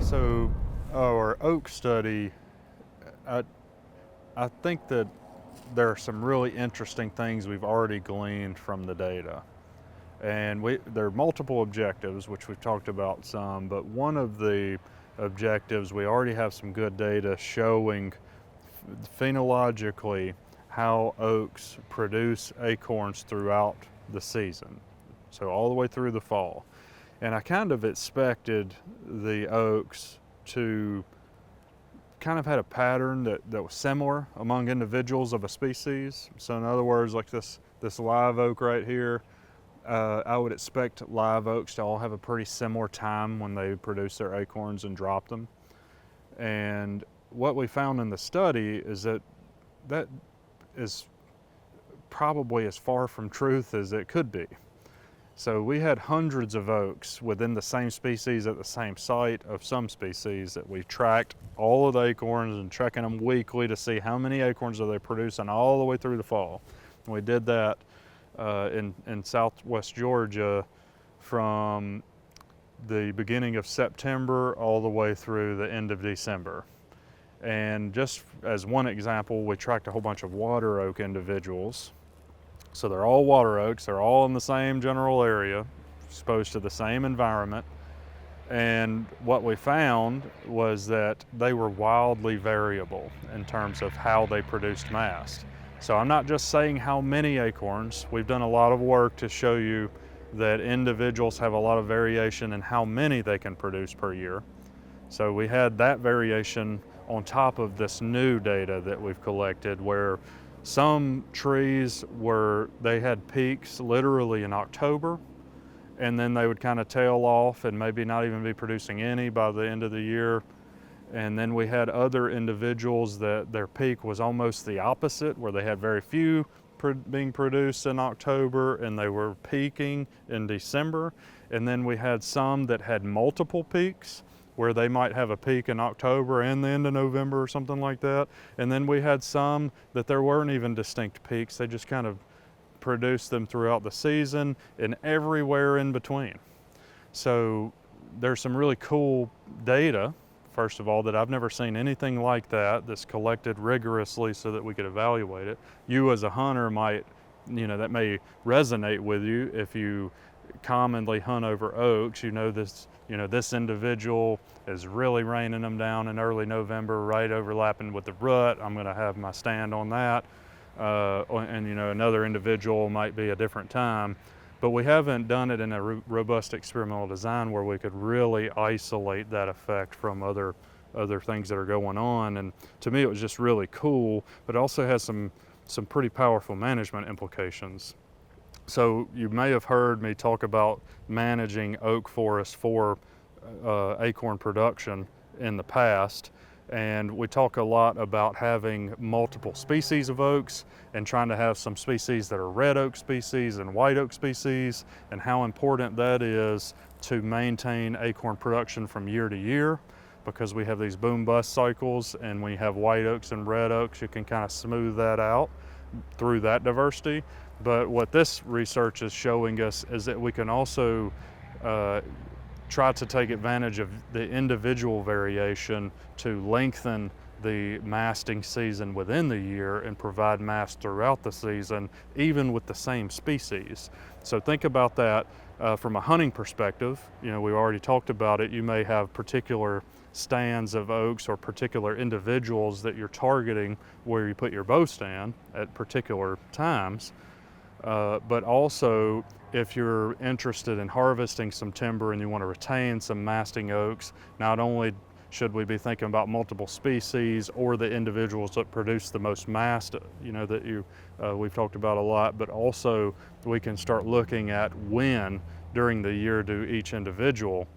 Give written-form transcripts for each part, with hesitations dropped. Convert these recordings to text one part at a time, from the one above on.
So our oak study, I, I think that there are some really interesting things we've already gleaned from the data. And there are multiple objectives, which we've talked about some, but one of the objectives, we already have some good data showing phenologically how oaks produce acorns throughout the season, so all the way through the fall. And I kind of expected the oaks to kind of had a pattern that was similar among individuals of a species. So in other words, like this live oak right here, I would expect live oaks to all have a pretty similar time when they produce their acorns and drop them. And what we found in the study is that is probably as far from truth as it could be. So we had hundreds of oaks within the same species at the same site of some species that we tracked all of the acorns and checking them weekly to see how many acorns are they producing all the way through the fall. And we did that in southwest Georgia from the beginning of September all the way through the end of December. And just as one example, we tracked a whole bunch of water oak individuals. So they're all water oaks, they're all in the same general area, exposed to the same environment. And what we found was that they were wildly variable in terms of how they produced mast. So I'm not just saying how many acorns. We've done a lot of work to show you that individuals have a lot of variation in how many they can produce per year. So we had that variation on top of this new data that we've collected, where some trees they had peaks literally in October, and then they would kind of tail off and maybe not even be producing any by the end of the year. And then we had other individuals that their peak was almost the opposite, where they had very few being produced in October and they were peaking in December. And then we had some that had multiple peaks, where they might have a peak in October and the end of November or something like that. And then we had some that there weren't even distinct peaks. They just kind of produced them throughout the season and everywhere in between. So there's some really cool data, first of all, that I've never seen anything like that's collected rigorously so that we could evaluate it. You as a hunter might, that may resonate with you if you commonly hunt over oaks. This individual is really raining them down in early November, right overlapping with the rut. I'm going to have my stand on that. And another individual might be a different time. But we haven't done it in a robust experimental design where we could really isolate that effect from other things that are going on. And to me, it was just really cool, but it also has some pretty powerful management implications. So you may have heard me talk about managing oak forest for acorn production in the past. And we talk a lot about having multiple species of oaks and trying to have some species that are red oak species and white oak species, and how important that is to maintain acorn production from year to year, because we have these boom bust cycles, and when you have white oaks and red oaks, you can kind of smooth that out through that diversity. But what this research is showing us is that we can also try to take advantage of the individual variation to lengthen the masting season within the year and provide mast throughout the season, even with the same species. So think about that from a hunting perspective. We already talked about it. You may have particular stands of oaks or particular individuals that you're targeting where you put your bow stand at particular times. But also, if you're interested in harvesting some timber and you want to retain some masting oaks, not only should we be thinking about multiple species or the individuals that produce the most mast, we've talked about a lot, but also we can start looking at when during the year do each individual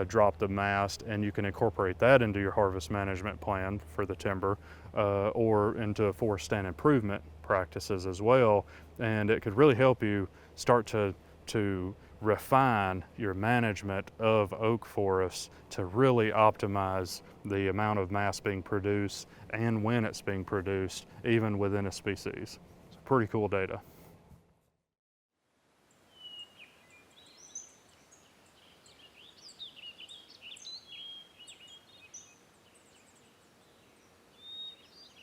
drop the mast, and you can incorporate that into your harvest management plan for the timber or into forest stand improvement practices as well. And it could really help you start to refine your management of oak forests to really optimize the amount of mast being produced and when it's being produced, even within a species. It's pretty cool data.